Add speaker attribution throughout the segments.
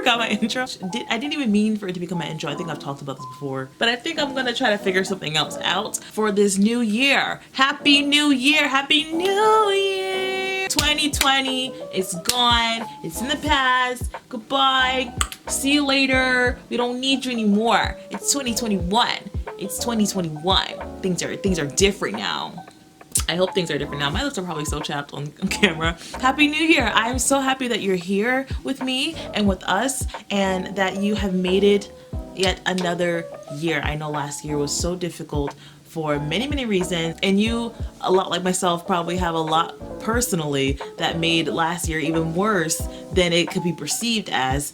Speaker 1: forgot my intro. I didn't even mean for it to become my intro. I think I've talked about this before, but I think I'm gonna try to figure something else out for this new year. Happy New Year! Happy New Year! 2020 is gone. It's in the past. Goodbye. See you later. We don't need you anymore. It's 2021. It's 2021. Things are different now. I hope things are different now. My lips are probably so chapped on camera. Happy New Year! I am so happy that you're here with me and with us, and that you have made it yet another year. I know last year was so difficult for many reasons, and you, a lot like myself, probably have a lot personally that made last year even worse than it could be perceived as,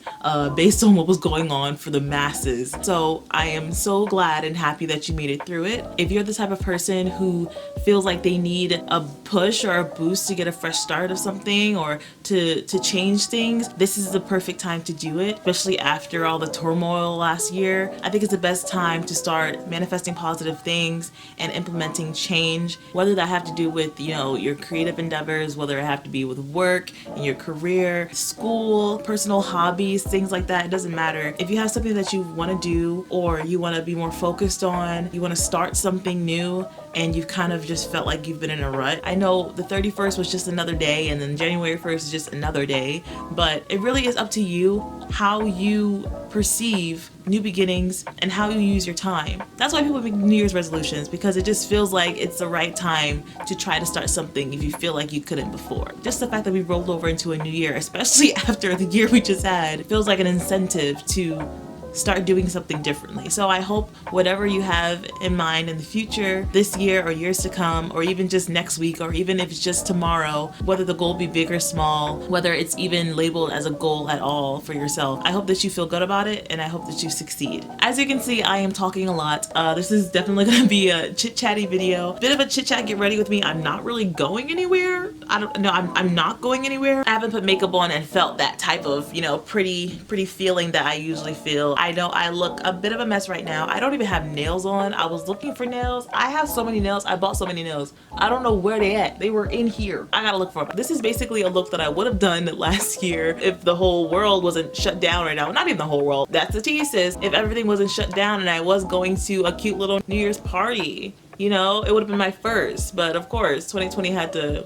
Speaker 1: based on what was going on for the masses. So I am so glad and happy that you made it through it. If you're the type of person who feels like they need a push or a boost to get a fresh start of something, or to change things, this is the perfect time to do it, especially after all the turmoil last year. I think it's the best time to start manifesting positive things and implementing change, whether that have to do with, you know, your creative endeavors, whether it have to be with work and your career, school, personal hobbies, things like that. It doesn't matter. If you have something that you want to do, or you want to be more focused on, you want to start something new, and you've kind of just felt like you've been in a rut. I know the 31st was just another day, and then January 1st is just another day, but it really is up to you how you perceive new beginnings and how you use your time. That's why people make New Year's resolutions, because it just feels like it's the right time to try to start something if you feel like you couldn't before. Just the fact that we rolled over into a new year, especially after the year we just had, feels like an incentive to start doing something differently. So I hope whatever you have in mind in the future, this year or years to come, or even just next week, or even if it's just tomorrow, whether the goal be big or small, whether it's even labeled as a goal at all for yourself, I hope that you feel good about it, and I hope that you succeed. As you can see, I am talking a lot. This is definitely gonna be a chit-chatty video. Bit of a chit-chat, get ready with me. I'm not really going anywhere. I'm not going anywhere. I haven't put makeup on and felt that type of, you know, pretty feeling that I usually feel. I know I look a bit of a mess right now. I don't even have nails on. I was looking for nails. I have so many nails. I bought so many nails. I don't know where they at. They were in here. I gotta look for them. This is basically a look that I would have done last year if the whole world wasn't shut down right now. Not even the whole world. That's the thesis. If everything wasn't shut down and I was going to a cute little New Year's party, you know, it would have been my first. But of course, 2020 had to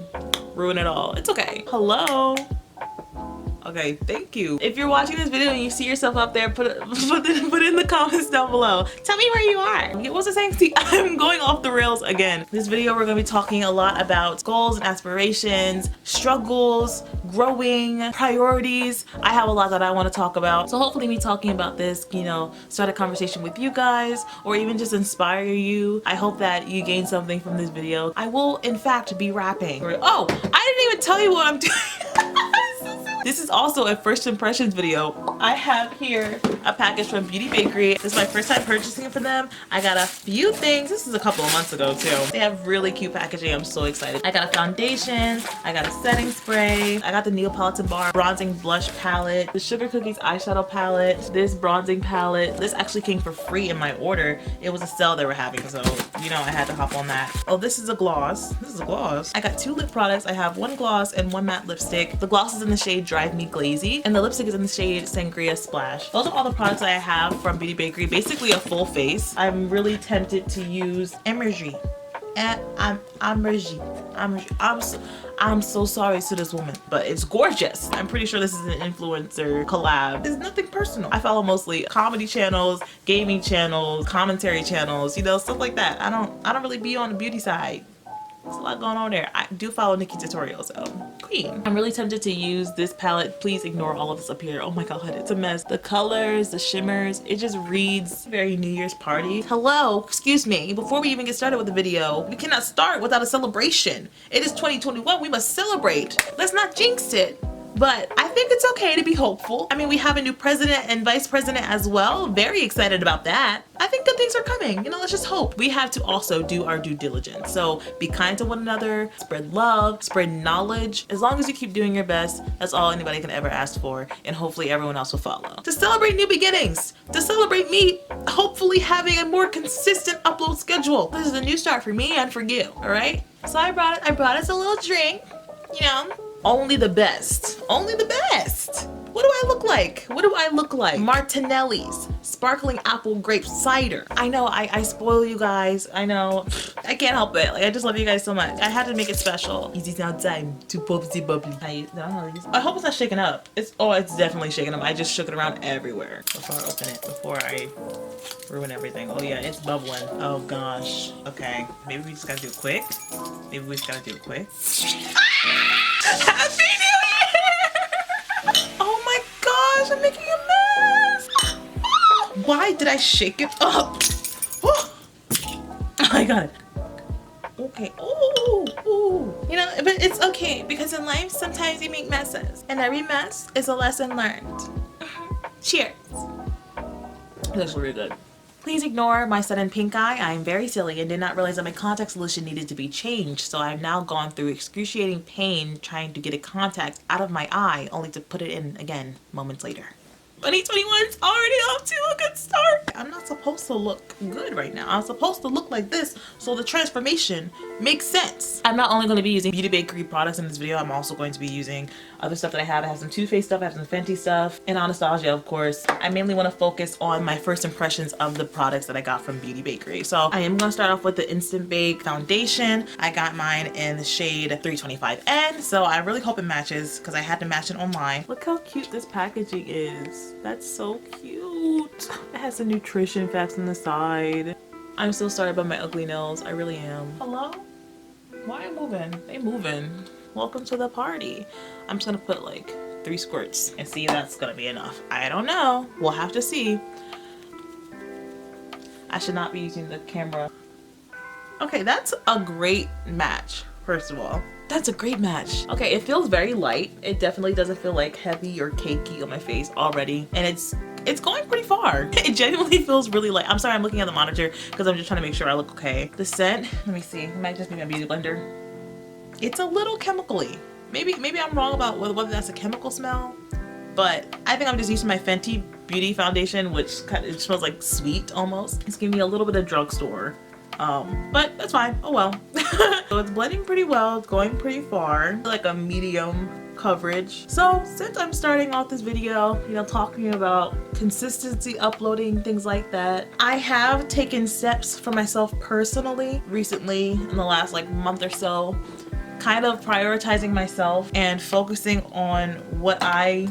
Speaker 1: ruin it all. It's okay. Hello. Okay, thank you. If you're watching this video and you see yourself up there, put it in the comments down below. Tell me where you are. What was I saying? See, I'm going off the rails again. This video, we're gonna be talking a lot about goals and aspirations, struggles, growing, priorities. I have a lot that I want to talk about. So hopefully me talking about this, you know, start a conversation with you guys, or even just inspire you. I hope that you gain something from this video. I will, in fact, be rapping. Oh, I didn't even tell you what I'm doing. This is also a first impressions video. I have here a package from Beauty Bakerie. This is my first time purchasing it from them. I got a few things. This is a couple of months ago too. They have really cute packaging. I'm so excited. I got a foundation. I got a setting spray. I got the Neapolitan Bar bronzing blush palette. The Sugar Cookies eyeshadow palette. This bronzing palette. This actually came for free in my order. It was a sale they were having, so you know I had to hop on that. Oh, this is a gloss. This is a gloss. I got two lip products. I have one gloss and one matte lipstick. The gloss is in the shade Drive Me Glazy, and the lipstick is in the shade Sangria Splash. Those are all the products I have from Beauty Bakerie. Basically a full face. I'm really tempted to use aPPREciATed. I'm so sorry to this woman, but it's gorgeous. I'm pretty sure this is an influencer collab. It's nothing personal. I follow mostly comedy channels, gaming channels, commentary channels, you know, stuff like that. I don't really be on the beauty side. There's a lot going on there. I do follow Nikki tutorials, so queen. I'm really tempted to use this palette. Please ignore all of this up here. Oh my god, it's a mess. The colors, the shimmers, it just reads very New Year's party. Hello, excuse me. Before we even get started with the video, we cannot start without a celebration. It is 2021. We must celebrate. Let's not jinx it. But I think it's okay to be hopeful. I mean, we have a new president and vice president as well. Very excited about that. I think good things are coming. You know, let's just hope. We have to also do our due diligence. So be kind to one another, spread love, spread knowledge. As long as you keep doing your best, that's all anybody can ever ask for. And hopefully everyone else will follow. To celebrate new beginnings, to celebrate me hopefully having a more consistent upload schedule. This is a new start for me and for you, all right? So I brought us a little drink, you know. Only the best. Only the best. What do I look like? What do I look like? Martinelli's sparkling apple grape cider. I know I spoil you guys. I know. I can't help it. Like, I just love you guys so much. I had to make it special. Easy now time to bubbly bubbly. I hope it's not shaking up. It's definitely shaking up. I just shook it around everywhere before I open it. Before I ruin everything. Oh yeah, it's bubbling. Oh gosh. Okay. Maybe we just gotta do it quick. Maybe we just gotta do it quick. Happy New Year! Oh my gosh, I'm making a mess! Why did I shake it up? I got it. Okay. Ooh. You know, but it's okay because in life sometimes you make messes, and every mess is a lesson learned. Cheers. That's really good. Please ignore my sudden pink eye. I am very silly and did not realize that my contact solution needed to be changed, so I've now gone through excruciating pain trying to get a contact out of my eye, only to put it in again moments later. 2021's already off to a good start. I'm not supposed to look good right now. I'm supposed to look like this so the transformation makes sense. I'm not only going to be using Beauty Bakerie products in this video, I'm also going to be using other stuff that I have. I have some Too Faced stuff, I have some Fenty stuff, and Anastasia, of course. I mainly want to focus on my first impressions of the products that I got from Beauty Bakerie. So I am going to start off with the Instant Bake Foundation. I got mine in the shade 325N, so I really hope it matches because I had to match it online. Look how cute this packaging is. That's so cute. It has some nutrition facts on the side. I'm so sorry about my ugly nails. I really am. Hello? Why are you moving? They moving. Welcome to the party. I'm just gonna put like 3 squirts and see if that's gonna be enough. I don't know. We'll have to see. I should not be using the camera. Okay, that's a great match, first of all. That's a great match. Okay, it feels very light. It definitely doesn't feel like heavy or cakey on my face already. And it's going pretty far. It genuinely feels really light. I'm sorry, I'm looking at the monitor because I'm just trying to make sure I look okay. The scent, let me see. It might just be my beauty blender. It's a little chemical-y. Maybe I'm wrong about whether that's a chemical smell, but I think I'm just using my Fenty Beauty Foundation, which kind of, it smells like sweet almost. It's giving me a little bit of drugstore. But that's fine. Oh well. So it's blending pretty well. It's going pretty far. Like a medium coverage. So since I'm starting off this video, you know, talking about consistency, uploading, things like that, I have taken steps for myself personally recently in the last like month or so, kind of prioritizing myself and focusing on what I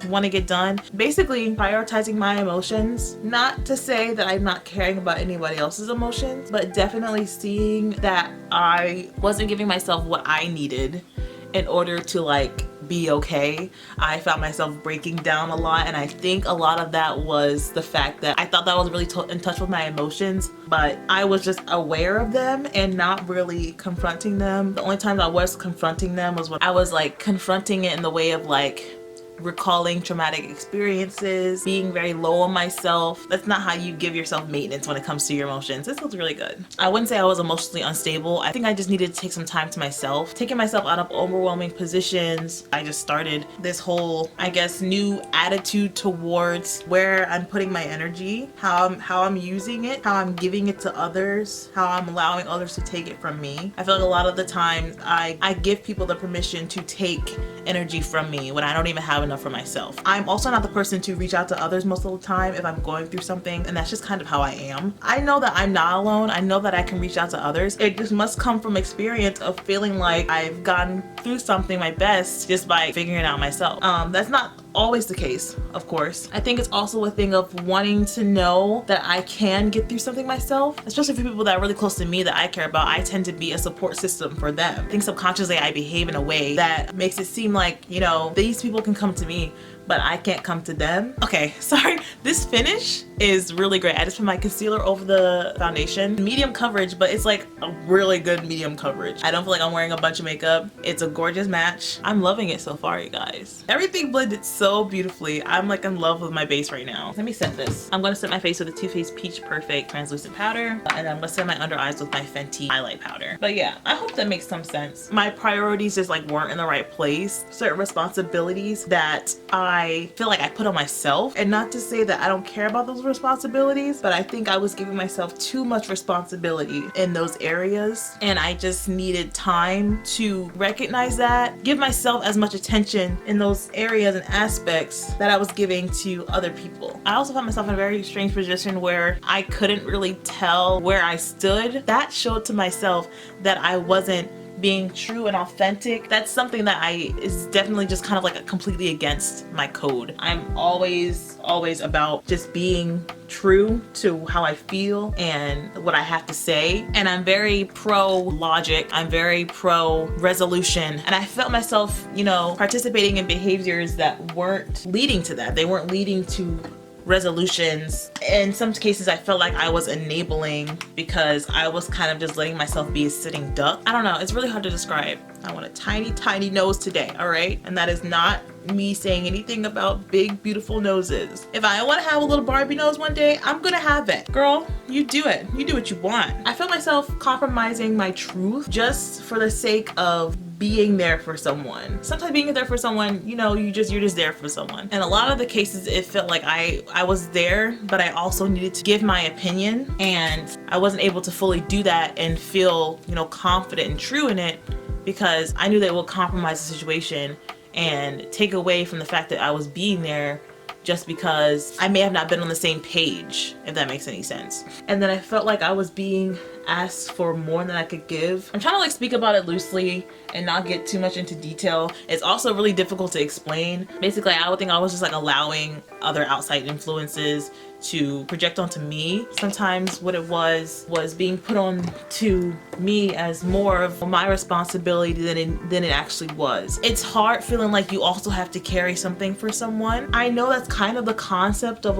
Speaker 1: want to get done. Basically prioritizing my emotions. Not to say that I'm not caring about anybody else's emotions, but definitely seeing that I wasn't giving myself what I needed in order to like be okay. I found myself breaking down a lot, and I think a lot of that was the fact that I thought that I was really in touch with my emotions, but I was just aware of them and not really confronting them. The only time I was confronting them was when I was like confronting it in the way of like recalling traumatic experiences, being very low on myself. That's not how you give yourself maintenance when it comes to your emotions. This feels really good. I wouldn't say I was emotionally unstable. I think I just needed to take some time to myself, taking myself out of overwhelming positions. I just started this whole, I guess, new attitude towards where I'm putting my energy, how I'm using it, how I'm giving it to others, how I'm allowing others to take it from me. I feel like a lot of the times I give people the permission to take energy from me when I don't even have enough for myself. I'm also not the person to reach out to others most of the time if I'm going through something, and that's just kind of how I am. I know that I'm not alone. I know that I can reach out to others. It just must come from experience of feeling like I've gotten through something my best just by figuring it out myself. That's not always the case, of course. I think it's also a thing of wanting to know that I can get through something myself, especially for people that are really close to me that I care about. I tend to be a support system for them. I think subconsciously I behave in a way that makes it seem like, you know, these people can come to me, but I can't come to them. Okay, sorry. This finish is really great. I just put my concealer over the foundation. Medium coverage, but it's like a really good medium coverage. I don't feel like I'm wearing a bunch of makeup. It's a gorgeous match. I'm loving it so far, you guys. Everything blended so beautifully. I'm like in love with my base right now. Let me set this. I'm gonna set my face with the Too Faced Peach Perfect translucent powder, and I'm gonna set my under eyes with my Fenty highlight powder. But yeah, I hope that makes some sense. My priorities just like weren't in the right place. Certain responsibilities that I feel like I put on myself, and not to say that I don't care about those responsibilities, but I think I was giving myself too much responsibility in those areas, and I just needed time to recognize that, give myself as much attention in those areas and aspects that I was giving to other people. I also found myself in a very strange position where I couldn't really tell where I stood. That showed to myself that I wasn't being true and authentic. That's something that is definitely just kind of like completely against my code. I'm always about just being true to how I feel and what I have to say. And I'm very pro logic. I'm very pro resolution. And I felt myself, participating in behaviors that weren't leading to that. They weren't leading to resolutions. In some cases, I felt like I was enabling because I was kind of just letting myself be a sitting duck. I don't know, it's really hard to describe. I want a tiny, tiny nose today, all right? And that is not me saying anything about big, beautiful noses. If I want to have a little Barbie nose one day, I'm gonna have it. Girl, you do it. You do what you want. I felt myself compromising my truth just for the sake of being there for someone. Sometimes being there for someone, you're just there for someone. And a lot of the cases, it felt like I was there, but I also needed to give my opinion, and I wasn't able to fully do that and feel, confident and true in it, because I knew that it would compromise the situation and take away from the fact that I was being there just because I may have not been on the same page, if that makes any sense. And then I felt like I was being asked for more than I could give. I'm trying to speak about it loosely and not get too much into detail. It's also really difficult to explain. Basically, I would think I was just allowing other outside influences to project onto me. Sometimes what it was being put on to me as more of my responsibility than it actually was. It's hard feeling like you also have to carry something for someone. I know that's kind of the concept of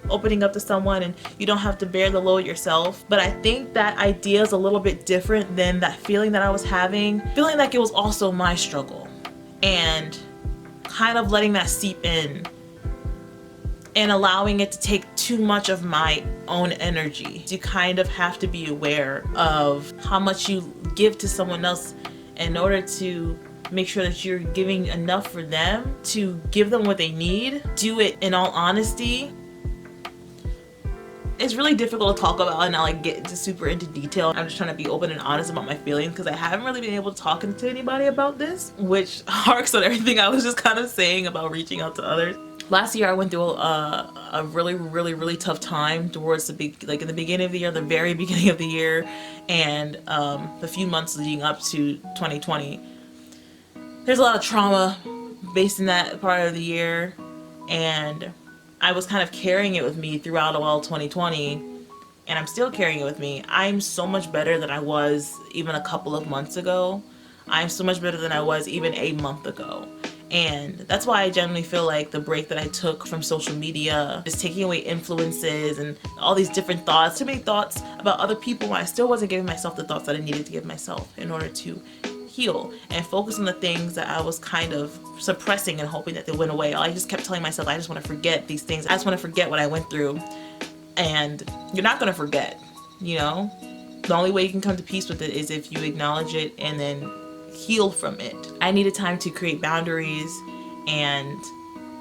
Speaker 1: opening up to someone and you don't have to bear the load yourself. But I think that idea is a little bit different than that feeling that I was having. Feeling like it was also my struggle and kind of letting that seep in and allowing it to take too much of my own energy. You kind of have to be aware of how much you give to someone else in order to make sure that you're giving enough for them to give them what they need. Do it in all honesty. It's really difficult to talk about and not get super into detail. I'm just trying to be open and honest about my feelings because I haven't really been able to talk to anybody about this, which harks on everything I was just kind of saying about reaching out to others. Last year I went through a really tough time towards in the beginning of the year, the very beginning of the year, and the few months leading up to 2020. There's a lot of trauma based in that part of the year, and I was kind of carrying it with me throughout all 2020, and I'm still carrying it with me. I'm so much better than I was even a couple of months ago. I'm so much better than I was even a month ago. And that's why I generally feel like the break that I took from social media, just taking away influences and all these different thoughts, too many thoughts about other people, I still wasn't giving myself the thoughts that I needed to give myself in order to heal and focus on the things that I was kind of suppressing and hoping that they went away. I just kept telling myself, I just want to forget these things. I just want to forget what I went through. And you're not going to forget, The only way you can come to peace with it is if you acknowledge it and then heal from it. I needed time to create boundaries and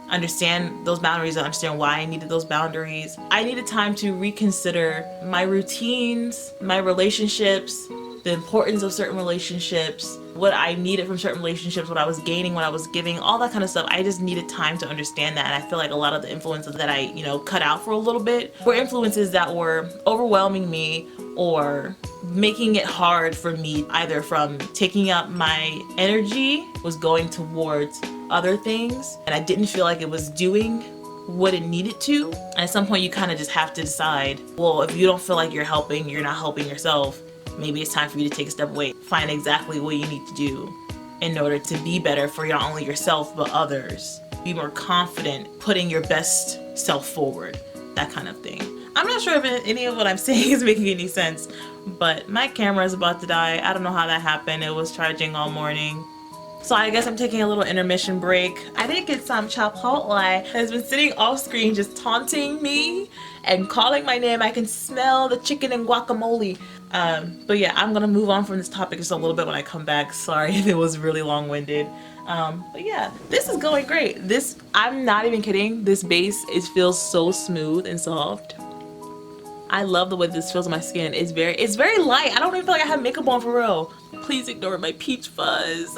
Speaker 1: understand those boundaries and understand why I needed those boundaries. I needed time to reconsider my routines, my relationships, the importance of certain relationships, what I needed from certain relationships, what I was gaining, what I was giving, all that kind of stuff. I just needed time to understand that, and I feel like a lot of the influences that I, cut out for a little bit were influences that were overwhelming me or making it hard for me, either from taking up my energy was going towards other things, and I didn't feel like it was doing what it needed to. And at some point you kind of just have to decide, well, if you don't feel like you're not helping yourself, maybe it's time for you to take a step away. Find exactly what you need to do in order to be better for not only yourself, but others. Be more confident, putting your best self forward, that kind of thing. I'm not sure if any of what I'm saying is making any sense, but my camera is about to die. I don't know how that happened. It was charging all morning. So I guess I'm taking a little intermission break. I did get some Chipotle has been sitting off screen just taunting me and calling my name. I can smell the chicken and guacamole. But yeah, I'm gonna move on from this topic just a little bit when I come back. Sorry if it was really long-winded. But yeah, this is going great. This, I'm not even kidding, this base, it feels so smooth and soft. I love the way this feels on my skin. It's very light. I don't even feel like I have makeup on for real. Please ignore my peach fuzz.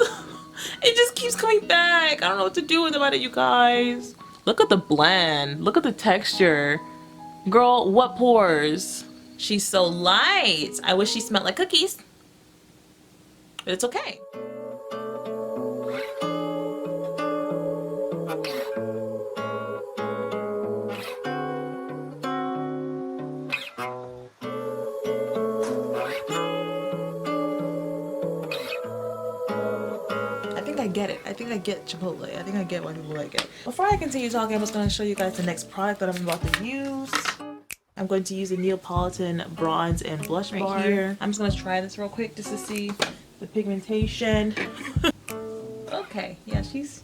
Speaker 1: It just keeps coming back. I don't know what to do with about it, you guys. Look at the blend. Look at the texture. Girl, what pores? She's so light. I wish she smelled like cookies. But it's okay. I get it. I think I get Chipotle. I think I get why people like it. Before I continue talking, I'm just going to show you guys the next product that I'm about to use. I'm going to use a Neapolitan bronze and blush bar here. I'm just going to try this real quick just to see the pigmentation. Okay, yeah, she's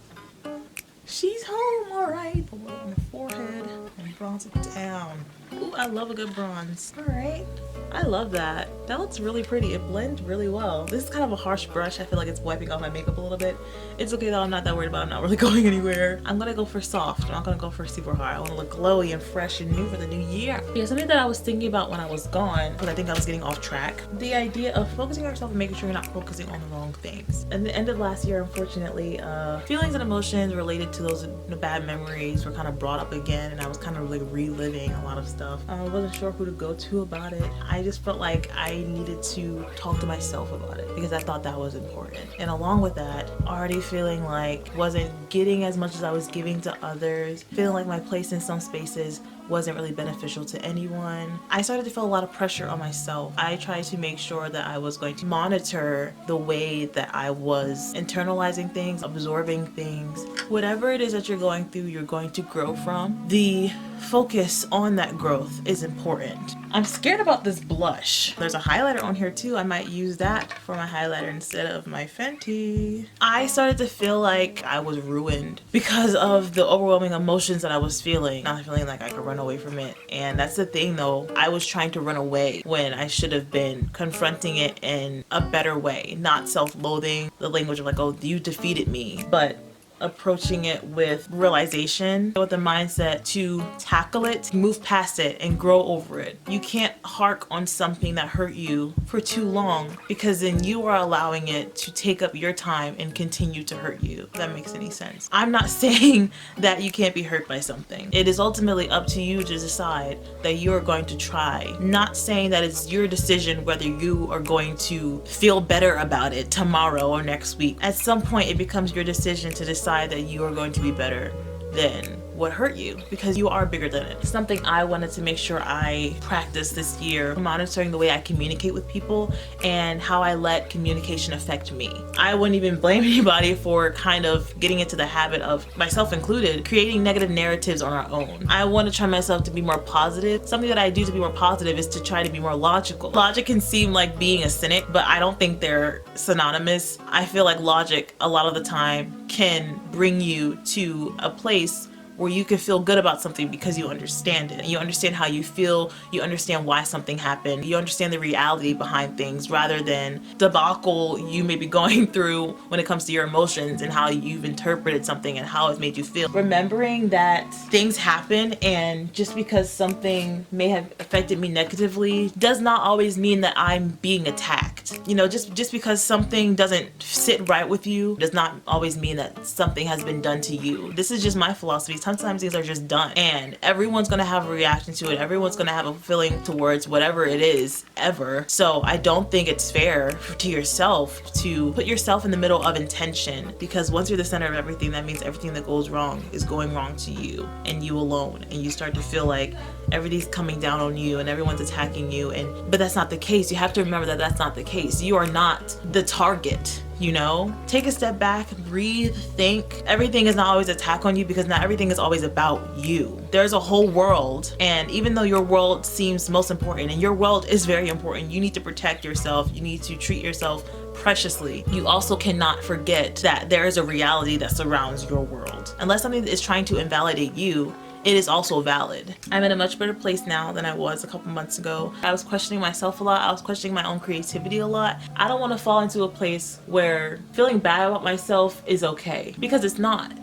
Speaker 1: home, all right. Put it on the forehead and bronze it down. Ooh, I love a good bronze. All right. I love that. That looks really pretty. It blends really well. This is kind of a harsh brush. I feel like it's wiping off my makeup a little bit. It's okay though. I'm not that worried about it. I'm not really going anywhere. I'm gonna go for soft. I'm not gonna go for super hard. I want to look glowy and fresh and new for the new year. Yeah, something that I was thinking about when I was gone, because I think I was getting off track. The idea of focusing on yourself and making sure you're not focusing on the wrong things. At the end of last year, unfortunately, feelings and emotions related to those bad memories were kind of brought up again, and I was kind of like reliving a lot of stuff. I wasn't sure who to go to about it. I just felt like I needed to talk to myself about it because I thought that was important. And along with that, already feeling like wasn't getting as much as I was giving to others, feeling like my place in some spaces wasn't really beneficial to anyone. I started to feel a lot of pressure on myself. I tried to make sure that I was going to monitor the way that I was internalizing things, absorbing things. Whatever it is that you're going through, you're going to grow from. The focus on that growth is important. I'm scared about this blush. There's a highlighter on here too. I might use that for my highlighter instead of my Fenty. I started to feel like I was ruined because of the overwhelming emotions that I was feeling. Not feeling like I could run away from it. And that's the thing though. I was trying to run away when I should have been confronting it in a better way. Not self-loathing, the language of like, oh, you defeated me. But approaching it with realization, with the mindset to tackle it, move past it, and grow over it. You can't hark on something that hurt you for too long because then you are allowing it to take up your time and continue to hurt you. If that makes any sense. I'm not saying that you can't be hurt by something. It is ultimately up to you to decide that you are going to try. Not saying that it's your decision whether you are going to feel better about it tomorrow or next week. At some point, it becomes your decision to decide that you are going to be better than what hurt you because you are bigger than it. Something I wanted to make sure I practice this year, monitoring the way I communicate with people and how I let communication affect me. I wouldn't even blame anybody for kind of getting into the habit of, myself included, creating negative narratives on our own. I want to try myself to be more positive. Something that I do to be more positive is to try to be more logical. Logic can seem like being a cynic, but I don't think they're synonymous. I feel like logic a lot of the time can bring you to a place where you can feel good about something because you understand it. You understand how you feel, you understand why something happened, you understand the reality behind things rather than debacle you may be going through when it comes to your emotions and how you've interpreted something and how it's made you feel. Remembering that things happen and just because something may have affected me negatively does not always mean that I'm being attacked. You know, just because something doesn't sit right with you does not always mean that something has been done to you. This is just my philosophy. Sometimes things are just done and everyone's gonna have a reaction to it. Everyone's gonna have a feeling towards whatever it is ever. So I don't think it's fair to yourself to put yourself in the middle of intention because once you're the center of everything, that means everything that goes wrong is going wrong to you and you alone. And you start to feel like everything's coming down on you and everyone's attacking you. But that's not the case. You have to remember that that's not the case. You are not the target. You know, take a step back, breathe, think. Everything is not always an attack on you because not everything is always about you. There's a whole world, and even though your world seems most important, and your world is very important, you need to protect yourself. You need to treat yourself preciously. You also cannot forget that there is a reality that surrounds your world. Unless something is trying to invalidate you, it is also valid. I'm in a much better place now than I was a couple months ago. I was questioning myself a lot. I was questioning my own creativity a lot. I don't want to fall into a place where feeling bad about myself is okay, because it's not.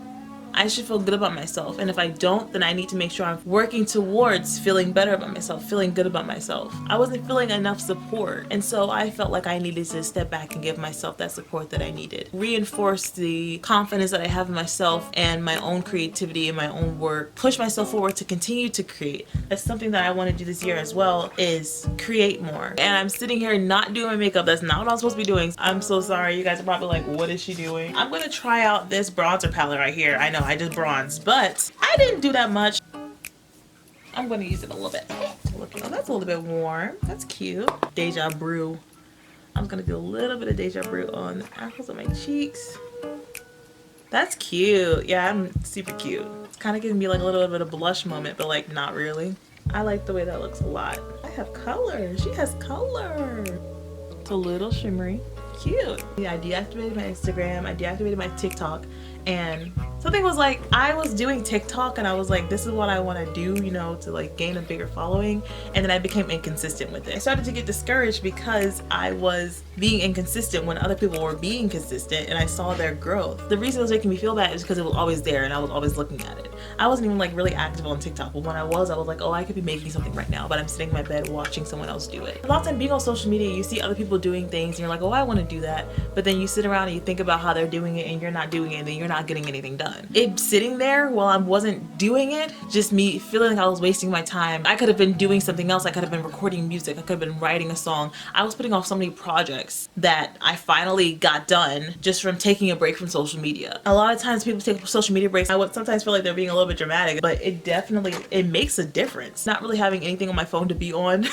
Speaker 1: I should feel good about myself, and if I don't, then I need to make sure I'm working towards feeling better about myself, feeling good about myself. I wasn't feeling enough support, and so I felt like I needed to step back and give myself that support that I needed. Reinforce the confidence that I have in myself and my own creativity and my own work. Push myself forward to continue to create. That's something that I want to do this year as well, is create more. And I'm sitting here not doing my makeup. That's not what I'm supposed to be doing. I'm so sorry. You guys are probably like, what is she doing? I'm gonna try out this bronzer palette right here. I know I just bronzed, but I didn't do that much. I'm gonna use it a little bit. Oh, that's a little bit warm. That's cute. Deja Brew. I'm gonna do a little bit of Deja Brew on the apples of my cheeks. That's cute. Yeah, I'm super cute. It's kind of giving me like a little bit of a blush moment, but like not really. I like the way that looks a lot. I have color. She has color. It's a little shimmery. Cute. Yeah, I deactivated my Instagram. I deactivated my TikTok. And something was like, I was doing TikTok and I was like, this is what I want to do, you know, to like gain a bigger following. And then I became inconsistent with it. I started to get discouraged because I was being inconsistent when other people were being consistent, and I saw their growth. The reason it was making me feel bad is because it was always there and I was always looking at it. I wasn't even like really active on TikTok, but when I was like, oh, I could be making something right now, but I'm sitting in my bed watching someone else do it. A lot of time being on social media, you see other people doing things and you're like, oh, I want to do that. But then you sit around and you think about how they're doing it and you're not doing it, and then you're not getting anything done. It sitting there while I wasn't doing it, just me feeling like I was wasting my time. I could have been doing something else. I could have been recording music. I could have been writing a song. I was putting off so many projects that I finally got done just from taking a break from social media. A lot of times people take social media breaks. I would sometimes feel like they're being a little bit dramatic, but it makes a difference. Not really having anything on my phone to be on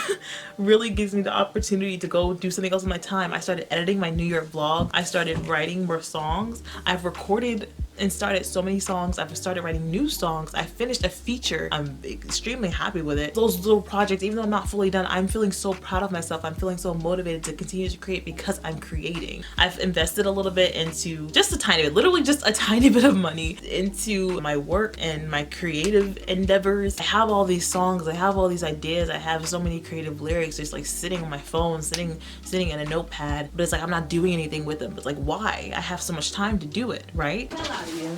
Speaker 1: really gives me the opportunity to go do something else with my time. I started editing my New York vlog. I started writing more songs. I've recorded and started so many songs. I've started writing new songs. I finished a feature. I'm extremely happy with it. Those little projects, even though I'm not fully done, I'm feeling so proud of myself. I'm feeling so motivated to continue to create because I'm creating. I've invested a little bit into just a tiny bit, literally just a tiny bit of money into my work and my creative endeavors. I have all these songs. I have all these ideas. I have so many creative lyrics just like sitting on my phone, sitting in a notepad, but it's like I'm not doing anything with them. It's like, why? I have so much time to do it, right? You.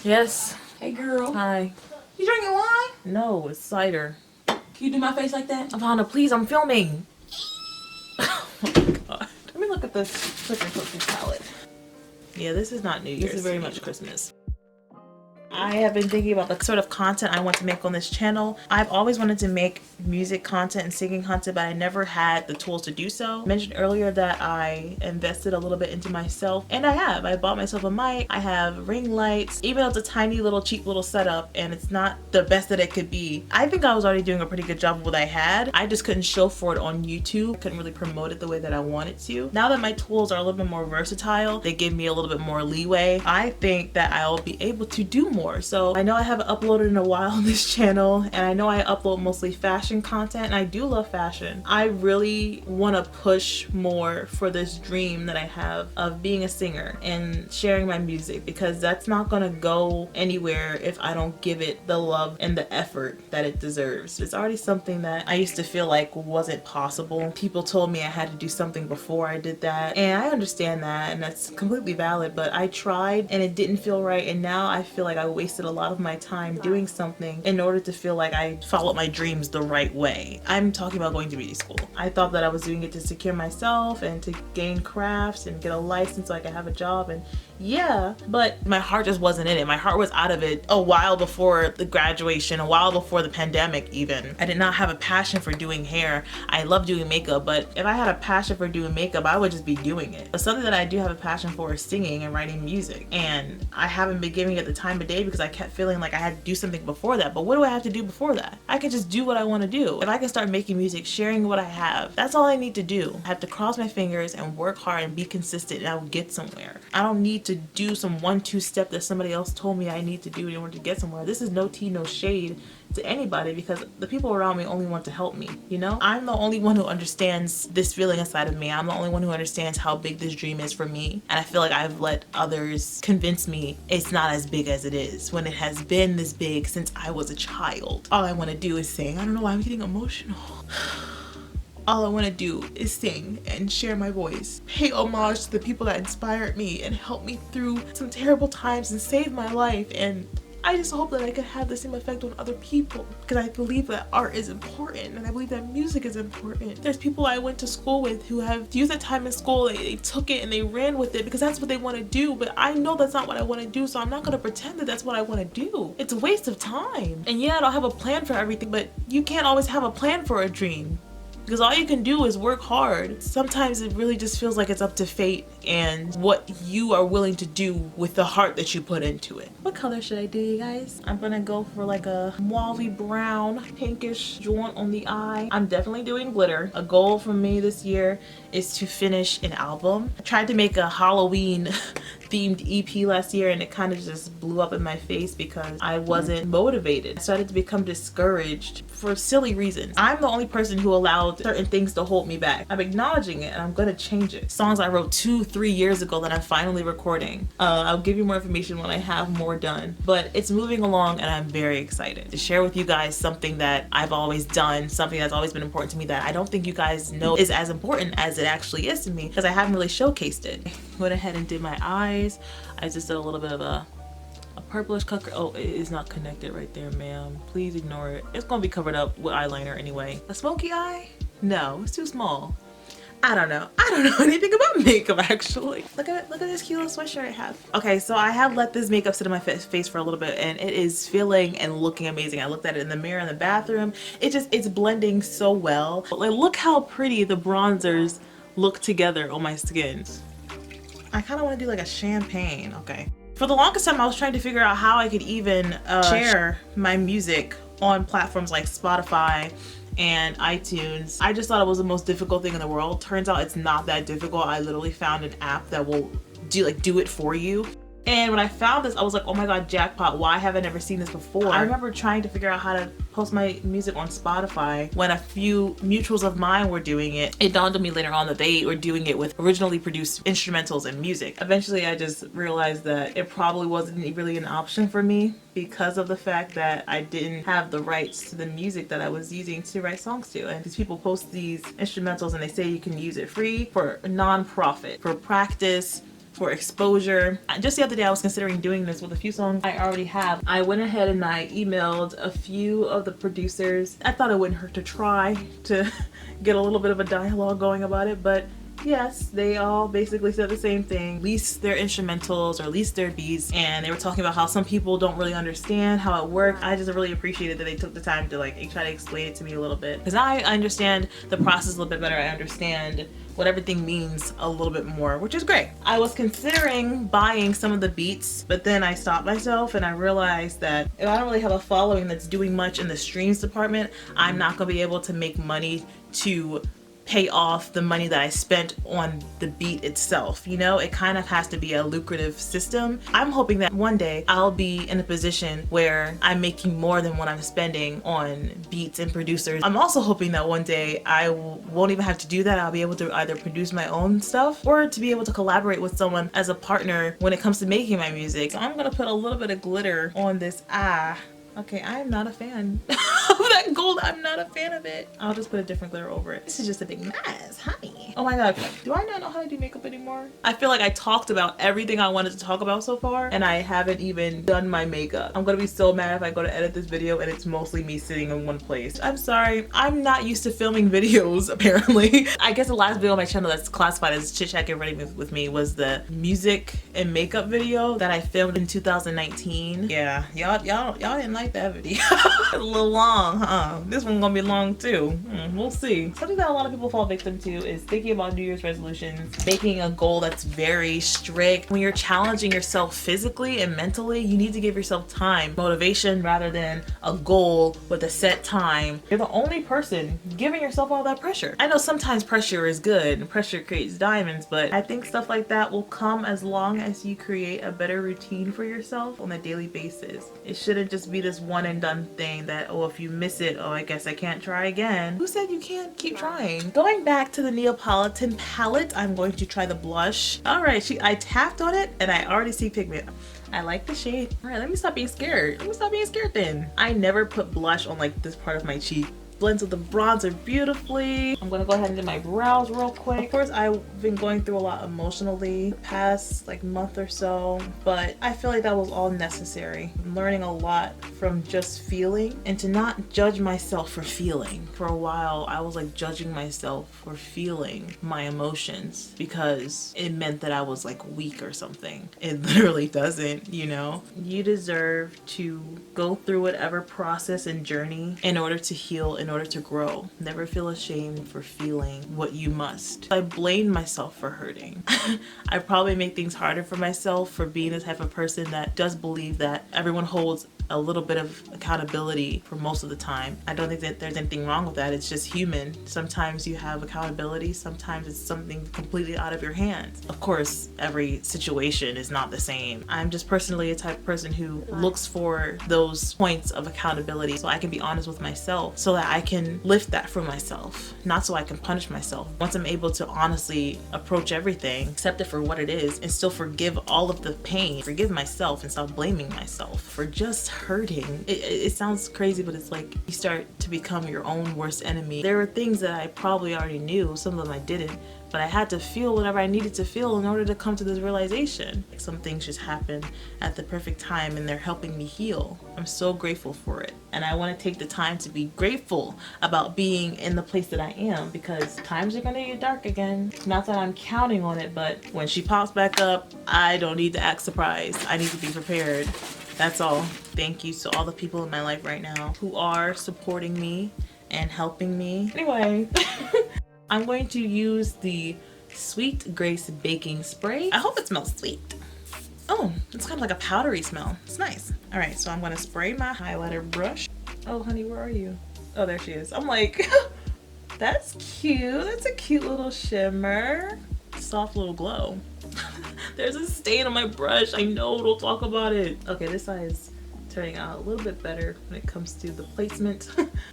Speaker 1: Yes. Hey girl. Hi. You drinking wine? No, it's cider. Can you do my face like that? Ivana, please, I'm filming. Oh my god. Let me look at this Clicker Cookie palette. Yeah, this is not New Year's. This is very much Christmas. I have been thinking about the sort of content I want to make on this channel. I've always wanted to make music content and singing content, but I never had the tools to do so. I mentioned earlier that I invested a little bit into myself, and I have. I bought myself a mic, I have ring lights, even though it's a tiny little cheap little setup and it's not the best that it could be. I think I was already doing a pretty good job of what I had. I just couldn't show for it on YouTube. Couldn't really promote it the way that I wanted to. Now that my tools are a little bit more versatile, they give me a little bit more leeway. I think that I'll be able to do more. So I know I haven't uploaded in a while on this channel, and I know I upload mostly fashion content, and I do love fashion. I really want to push more for this dream that I have of being a singer and sharing my music, because that's not gonna go anywhere if I don't give it the love and the effort that it deserves. It's already something that I used to feel like wasn't possible. People told me I had to do something before I did that, and I understand that, and that's completely valid, but I tried and it didn't feel right, and now I feel like I wasted a lot of my time doing something in order to feel like I followed my dreams the right way. I'm talking about going to beauty school. I thought that I was doing it to secure myself and to gain crafts and get a license so I could have a job, and yeah, but my heart just wasn't in it. My heart was out of it a while before the graduation, a while before the pandemic even. I did not have a passion for doing hair. I love doing makeup, but if I had a passion for doing makeup, I would just be doing it. But something that I do have a passion for is singing and writing music, and I haven't been giving it the time of day because I kept feeling like I had to do something before that. But what do I have to do before that? I can just do what I want to do. If I can start making music, sharing what I have, that's all I need to do. I have to cross my fingers and work hard and be consistent, and I will get somewhere. I don't need to do some 1-2 step that somebody else told me I need to do in order to get somewhere. This is no tea, no shade to anybody because the people around me only want to help me, you know? I'm the only one who understands this feeling inside of me. I'm the only one who understands how big this dream is for me. And I feel like I've let others convince me it's not as big as it is when it has been this big since I was a child. All I want to do is sing. I don't know why I'm getting emotional. All I want to do is sing and share my voice, pay homage to the people that inspired me and helped me through some terrible times and saved my life. And I just hope that I can have the same effect on other people because I believe that art is important and I believe that music is important. There's people I went to school with who have used that time in school, they took it and they ran with it because that's what they want to do, but I know that's not what I want to do, so I'm not going to pretend that that's what I want to do. It's a waste of time. And yeah, I don't have a plan for everything, but you can't always have a plan for a dream. Because all you can do is work hard. Sometimes it really just feels like it's up to fate and what you are willing to do with the heart that you put into it. What color should I do, you guys? I'm gonna go for like a mauvey brown, pinkish joint on the eye. I'm definitely doing glitter. A goal for me this year is to finish an album. I tried to make a Halloween themed EP last year and it kind of just blew up in my face because I wasn't motivated. I started to become discouraged for silly reasons. I'm the only person who allowed certain things to hold me back. I'm acknowledging it and I'm gonna change it. Songs I wrote 2-3 years ago that I'm finally recording. I'll give you more information when I have more done, but it's moving along and I'm very excited to share with you guys something that I've always done, something that's always been important to me that I don't think you guys know is as important as it actually is to me because I haven't really showcased it. Went ahead and did my eyes. I just did a little bit of a purplish color. Oh, it is not connected right there, ma'am. Please ignore it. It's gonna be covered up with eyeliner anyway. A smoky eye? No, it's too small. I don't know. I don't know anything about makeup actually. Look at this cute little sweatshirt I have. Okay, so I have let this makeup sit in my face for a little bit and it is feeling and looking amazing. I looked at it in the mirror in the bathroom. It's blending so well. Like, look how pretty the bronzers look together on my skin. I kind of want to do like a champagne. Okay. For the longest time, I was trying to figure out how I could even share my music on platforms like Spotify and iTunes. I just thought it was the most difficult thing in the world. Turns out it's not that difficult. I literally found an app that will do it for you. And when I found this, I was like, oh my God, jackpot, why have I never seen this before? I remember trying to figure out how to post my music on Spotify when a few mutuals of mine were doing it. It dawned on me later on that they were doing it with originally produced instrumentals and music. Eventually, I just realized that it probably wasn't really an option for me because of the fact that I didn't have the rights to the music that I was using to write songs to. And these people post these instrumentals and they say you can use it free for non-profit, for practice, for exposure. Just the other day I was considering doing this with a few songs I already have. I went ahead and I emailed a few of the producers. I thought it wouldn't hurt to try to get a little bit of a dialogue going about it, but yes, they all basically said the same thing. Lease their instrumentals or lease their beats, and they were talking about how some people don't really understand how it works. I just really appreciated that they took the time to like try to explain it to me a little bit because I understand the process a little bit better. I understand what everything means a little bit more, which is great. I was considering buying some of the beats, but then I stopped myself and I realized that if I don't really have a following that's doing much in the streams department, I'm not gonna be able to make money to pay off the money that I spent on the beat itself. You know, it kind of has to be a lucrative system. I'm hoping that one day I'll be in a position where I'm making more than what I'm spending on beats and producers. I'm also hoping that one day I won't even have to do that. I'll be able to either produce my own stuff or to be able to collaborate with someone as a partner when it comes to making my music. So I'm gonna put a little bit of glitter on this eye. Okay, I am not a fan of that gold. I'm not a fan of it. I'll just put a different glitter over it. This is just a big mess, honey. Oh my God, do I not know how to do makeup anymore? I feel like I talked about everything I wanted to talk about so far and I haven't even done my makeup. I'm gonna be so mad if I go to edit this video and it's mostly me sitting in one place. I'm sorry, I'm not used to filming videos apparently. I guess the last video on my channel that's classified as Chit Chat GRWM with me was the music and makeup video that I filmed in 2019. Yeah, y'all didn't like that video. Lalon long, huh? This one's gonna be long too. We'll see. Something that a lot of people fall victim to is thinking about New Year's resolutions, making a goal that's very strict. When you're challenging yourself physically and mentally, you need to give yourself time, motivation, rather than a goal with a set time. You're the only person giving yourself all that pressure. I know sometimes pressure is good and pressure creates diamonds, but I think stuff like that will come as long as you create a better routine for yourself on a daily basis. It shouldn't just be this one and done thing that, oh, if you miss it, oh, I guess I can't try again. Who said you can't keep trying? Going back to the Neapolitan palette, I'm going to try the blush. All right, I tapped on it and I already see pigment. I like the shade. All right, let me stop being scared. Let me stop being scared then. I never put blush on like this part of my cheek. Blends with the bronzer beautifully. I'm gonna go ahead and do my brows real quick. Of course, I've been going through a lot emotionally the past like month or so, but I feel like that was all necessary. I'm learning a lot from just feeling and to not judge myself for feeling. For a while, I was like judging myself for feeling my emotions because it meant that I was like weak or something. It literally doesn't, you know? You deserve to go through whatever process and journey in order to heal, in order to grow. Never feel ashamed for feeling what you must. I blame myself for hurting. I probably make things harder for myself for being the type of person that does believe that everyone holds a little bit of accountability for most of the time. I don't think that there's anything wrong with that. It's just human. Sometimes you have accountability, sometimes it's something completely out of your hands. Of course, every situation is not the same. I'm just personally a type of person who looks for those points of accountability so I can be honest with myself, so that I can lift that for myself, not so I can punish myself. Once I'm able to honestly approach everything, accept it for what it is, and still forgive all of the pain, forgive myself and stop blaming myself for just hurting. It sounds crazy, but it's like you start to become your own worst enemy. There were things that I probably already knew, some of them I didn't, but I had to feel whatever I needed to feel in order to come to this realization. Some things just happen at the perfect time and they're helping me heal. I'm so grateful for it. And I want to take the time to be grateful about being in the place that I am, because times are gonna get dark again. Not that I'm counting on it, but when she pops back up, I don't need to act surprised. I need to be prepared. That's all. Thank you to all the people in my life right now who are supporting me and helping me. Anyway, I'm going to use the Sweet Grace baking spray. I hope it smells sweet. Oh, it's kind of like a powdery smell. It's nice. All right, so I'm gonna spray my highlighter brush. Oh, honey, where are you? Oh, there she is. I'm like, that's cute. That's a cute little shimmer. Soft little glow. There's a stain on my brush. I know, don't talk about it. Okay, this side is turning out a little bit better when it comes to the placement.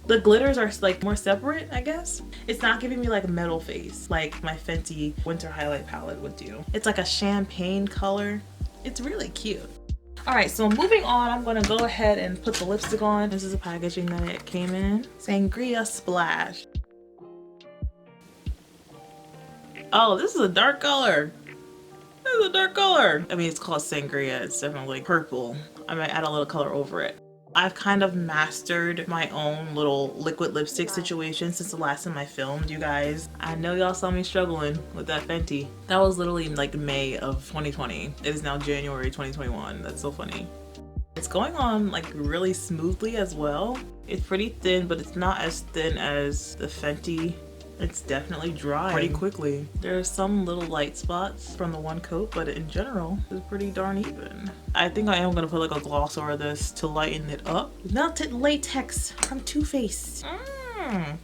Speaker 1: The glitters are like more separate, I guess. It's not giving me like a metal face like my Fenty winter highlight palette would do. It's like a champagne color. It's really cute. All right, so moving on, I'm gonna go ahead and put the lipstick on. This is the packaging that it came in. Sangria Splash. Oh, this is a dark color. This is a dark color. I mean, it's called sangria. It's definitely purple. I might add a little color over it. I've kind of mastered my own little liquid lipstick situation since the last time I filmed, you guys. I know y'all saw me struggling with that Fenty. That was literally like May of 2020. It is now January 2021. That's so funny. It's going on like really smoothly as well. It's pretty thin, but it's not as thin as the Fenty. It's definitely dry pretty quickly. There are some little light spots from the one coat, but in general, it's pretty darn even. I think I am gonna put like a gloss over this to lighten it up. Melted Latex from Too Faced.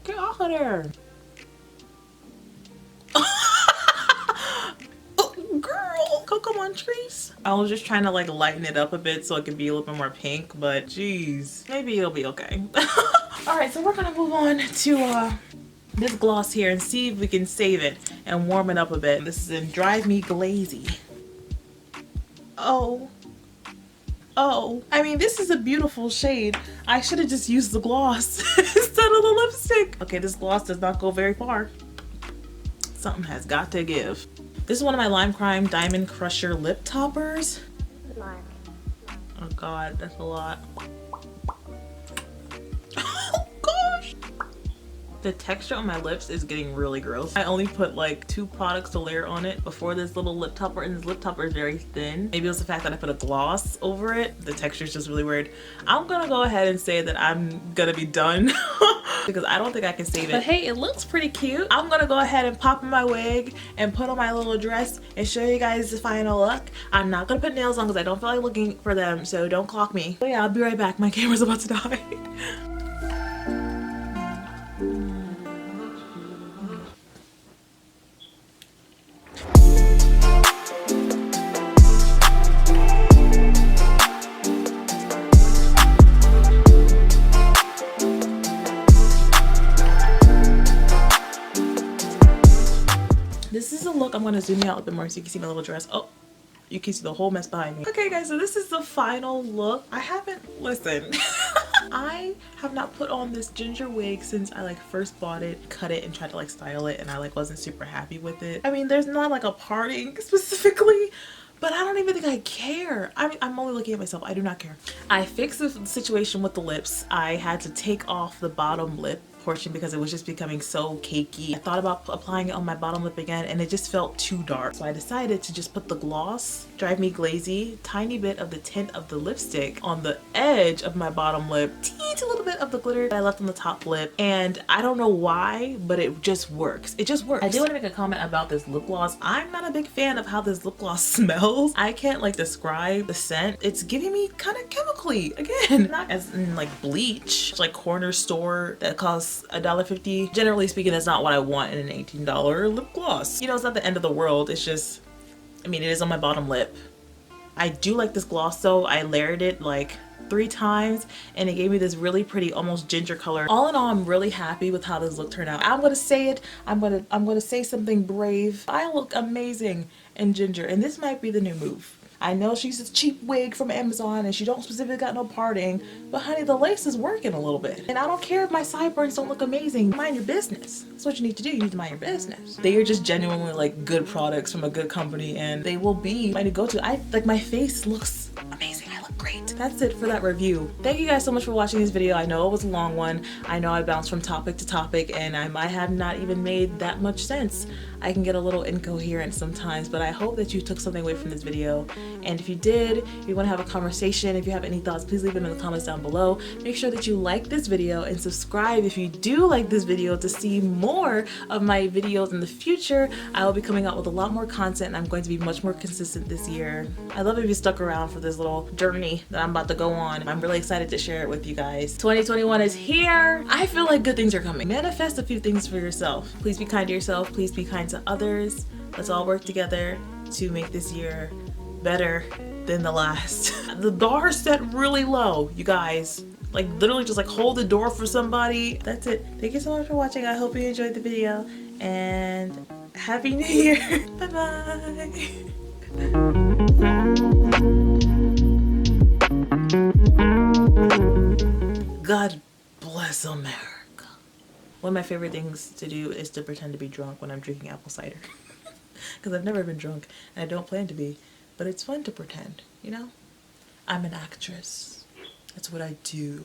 Speaker 1: Get off of there. Oh, girl, Coco Montrese. I was just trying to like lighten it up a bit so it could be a little bit more pink, but geez, maybe it'll be okay. All right, so we're gonna move on to this gloss here and see if we can save it and warm it up a bit. This is in Drive Me Glazy. Oh, I mean, this is a beautiful shade. I should have just used the gloss instead of the lipstick. Okay, this gloss does not go very far. Something has got to give. This is one of my Lime Crime Diamond Crusher lip toppers. Oh God, that's a lot. Oh gosh. The texture on my lips is getting really gross. I only put like 2 products to layer on it before this little lip topper, and this lip topper is very thin. Maybe it was the fact that I put a gloss over it. The texture is just really weird. I'm gonna go ahead and say that I'm gonna be done because I don't think I can save it. But hey, it looks pretty cute. I'm gonna go ahead and pop in my wig and put on my little dress and show you guys the final look. I'm not gonna put nails on because I don't feel like looking for them, so don't clock me. But yeah, I'll be right back. My camera's about to die. This is the look. I'm going to zoom you out a bit more so you can see my little dress. Oh, you can see the whole mess behind me. Okay guys, so this is the final look. I haven't, listen. I have not put on this ginger wig since I like first bought it, cut it, and tried to like style it, and I like wasn't super happy with it. I mean, there's not like a parting specifically, but I don't even think I care. I'm only looking at myself. I do not care. I fixed the situation with the lips. I had to take off the bottom lip portion because it was just becoming so cakey. I thought about applying it on my bottom lip again and it just felt too dark. So I decided to just put the gloss, Drive Me Glazy, tiny bit of the tint of the lipstick on the edge of my bottom lip, teeny little bit of the glitter that I left on the top lip. And I don't know why, but it just works. It just works. I do want to make a comment about this lip gloss. I'm not a big fan of how this lip gloss smells. I can't like describe the scent. It's giving me kind of chemically. Again, not as in like bleach, like corner store that costs $1.50. Generally speaking, that's not what I want in an $18 lip gloss. You know, it's not the end of the world. It's just, I mean, it is on my bottom lip. I do like this gloss though. I layered it like 3 times and it gave me this really pretty almost ginger color. All in all, I'm really happy with how this look turned out. I'm gonna say it. I'm gonna say something brave. I look amazing in ginger, and this might be the new move. I know she's a cheap wig from Amazon and she don't specifically got no parting, but honey, the lace is working a little bit. And I don't care if my sideburns don't look amazing. Mind your business. That's what you need to do. You need to mind your business. They are just genuinely like good products from a good company, and they will be my go-to. Like my face looks amazing. I look great. That's it for that review. Thank you guys so much for watching this video. I know it was a long one. I know I bounced from topic to topic and I might have not even made that much sense. I can get a little incoherent sometimes, but I hope that you took something away from this video. And if you did, if you want to have a conversation, if you have any thoughts, please leave them in the comments down below. Make sure that you like this video and subscribe if you do like this video to see more of my videos in the future. I will be coming out with a lot more content and I'm going to be much more consistent this year. I love if you stuck around for this little journey that I'm about to go on. I'm really excited to share it with you guys. 2021 is here. I feel like good things are coming. Manifest a few things for yourself. Please be kind to yourself. Please be kind to others. Let's all work together to make this year better than the last. The bar is set really low, you guys. Like literally just like hold the door for somebody. That's it. Thank you so much for watching. I hope you enjoyed the video and Happy New Year. Bye-bye. God bless America. One of my favorite things to do is to pretend to be drunk when I'm drinking apple cider. Because I've never been drunk and I don't plan to be. But it's fun to pretend, you know? I'm an actress. That's what I do.